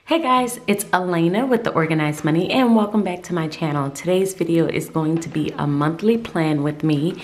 Hey guys, it's Elena with The Organized Money and welcome back to my channel. Today's video is going to be a monthly plan with me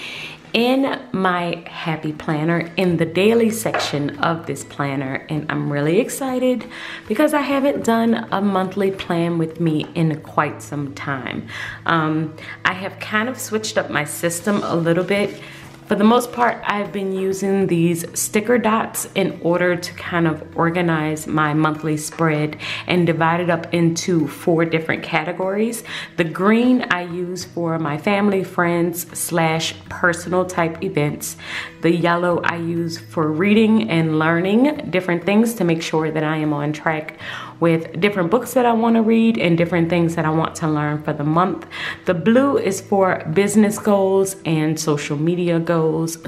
in my happy planner in the daily section of this planner, and I'm really excited because I haven't done a monthly plan with me in quite some time. I have kind of switched up my system a little bit. For the most part, I've been using these sticker dots in order to kind of organize my monthly spread and divide it up into 4 different categories. The green I use for my family, friends / personal type events. The yellow I use for reading and learning different things to make sure that I am on track with different books that I want to read and different things that I want to learn for the month. The blue is for business goals and social media goals.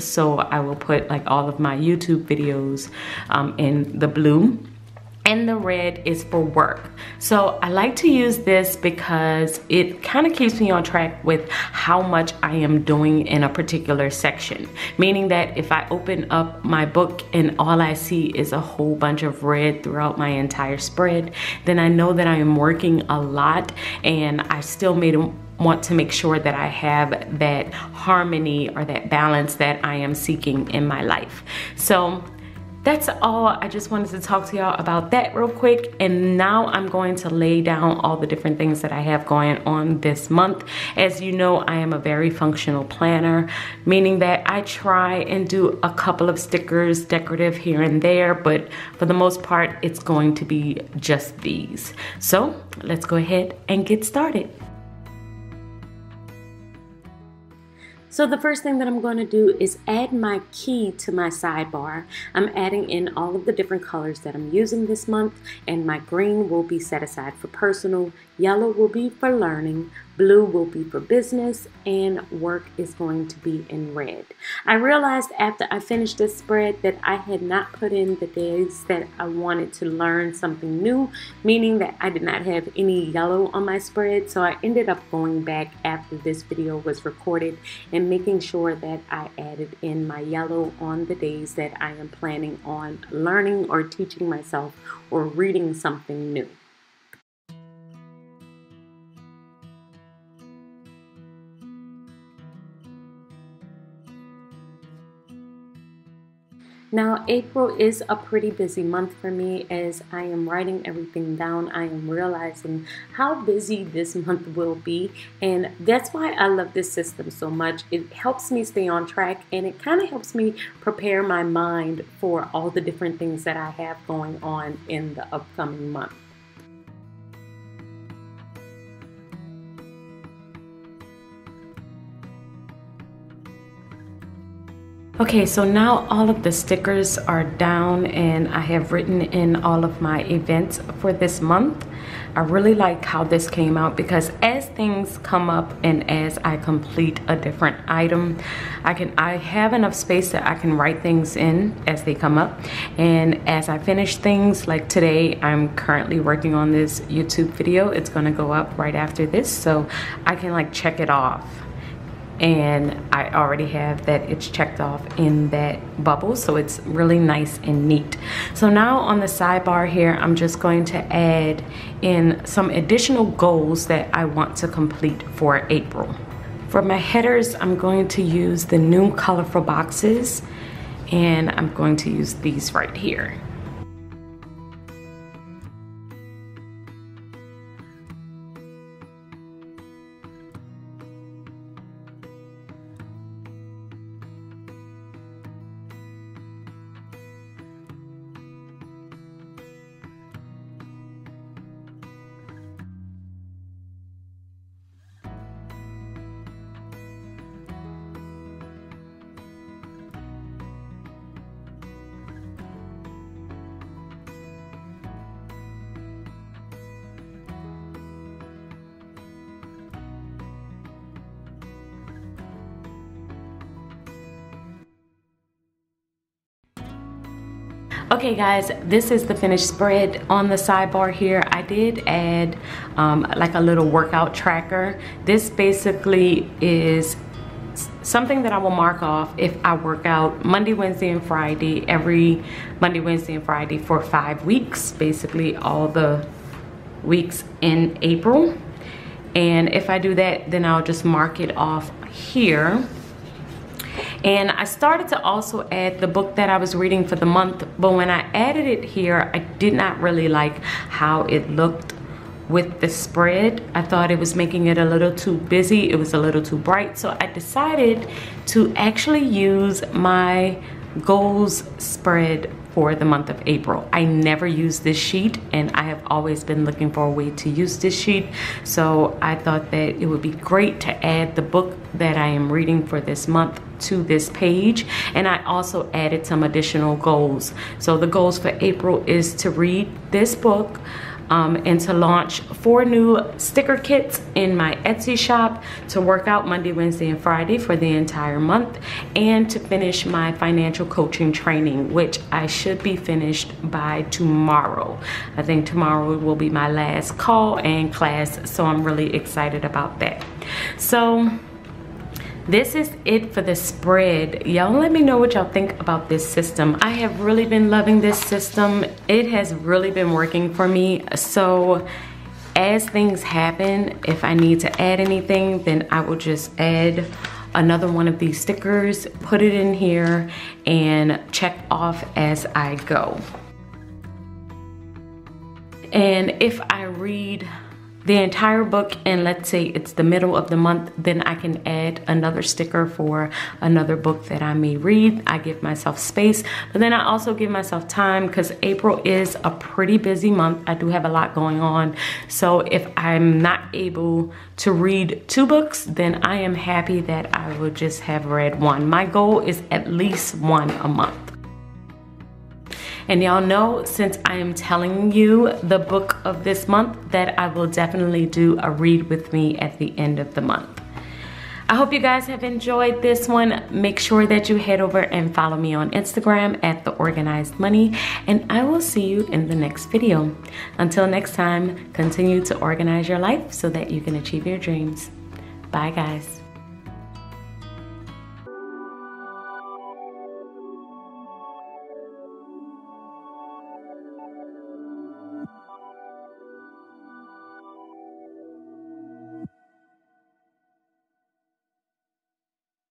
So I will put like all of my YouTube videos in the blue. And the red is for work. So I like to use this because it kind of keeps me on track with how much I am doing in a particular section. Meaning that if I open up my book and all I see is a whole bunch of red throughout my entire spread, then I know that I am working a lot, and I still want to make sure that I have that harmony or that balance that I am seeking in my life. So that's all. I just wanted to talk to y'all about that real quick. And now I'm going to lay down all the different things that I have going on this month. As you know, I am a very functional planner, meaning that I try and do a couple of stickers, decorative here and there, but for the most part, it's going to be just these. So let's go ahead and get started. So the first thing that I'm going to do is add my key to my sidebar. I'm adding in all of the different colors that I'm using this month, and my green will be set aside for personal, yellow will be for learning, blue will be for business, and work is going to be in red. I realized after I finished this spread that I had not put in the days that I wanted to learn something new, meaning that I did not have any yellow on my spread. So I ended up going back after this video was recorded and making sure that I added in my yellow on the days that I am planning on learning or teaching myself or reading something new. Now, April is a pretty busy month for me. As I am writing everything down, I am realizing how busy this month will be, and that's why I love this system so much. It helps me stay on track, and it kind of helps me prepare my mind for all the different things that I have going on in the upcoming month. Okay, so now all of the stickers are down and I have written in all of my events for this month. I really like how this came out because as things come up and as I complete a different item, I have enough space that I can write things in as they come up. And as I finish things, like today, I'm currently working on this YouTube video. It's gonna go up right after this, so I can like check it off. And I already have that it's checked off in that bubble, so it's really nice and neat. So now on the sidebar here, I'm just going to add in some additional goals that I want to complete for April. For my headers, I'm going to use the new colorful boxes, and I'm going to use these right here. Okay guys, this is the finished spread. On the sidebar here, I did add like a little workout tracker. This basically is something that I will mark off if I work out Monday, Wednesday, and Friday, every Monday, Wednesday, and Friday for 5 weeks. Basically all the weeks in April. And if I do that, then I'll just mark it off here. And I started to also add the book that I was reading for the month, but when I added it here, I did not really like how it looked with the spread. I thought it was making it a little too busy. It was a little too bright. So I decided to actually use my goals spread for the month of April. I never used this sheet, and I have always been looking for a way to use this sheet. So I thought that it would be great to add the book that I am reading for this month to this page. And I also added some additional goals. So the goals for April is to read this book, and to launch 4 new sticker kits in my Etsy shop, to work out Monday, Wednesday, and Friday for the entire month, and to finish my financial coaching training, which I should be finished by tomorrow. I think tomorrow will be my last call and class, so I'm really excited about that. So this is it for the spread. Y'all let me know what y'all think about this system. I have really been loving this system. It has really been working for me. So as things happen, if I need to add anything, then I will just add another one of these stickers, put it in here, and check off as I go. And if I read the entire book, and let's say it's the middle of the month, then I can add another sticker for another book that I may read. I give myself space, but then I also give myself time, because April is a pretty busy month. I do have a lot going on. So if I'm not able to read 2 books, then I am happy that I will just have read 1. My goal is at least 1 a month. And y'all know, since I am telling you the book of this month, that I will definitely do a read with me at the end of the month. I hope you guys have enjoyed this one. Make sure that you head over and follow me on Instagram at The Organized Money, and I will see you in the next video. Until next time, continue to organize your life so that you can achieve your dreams. Bye, guys.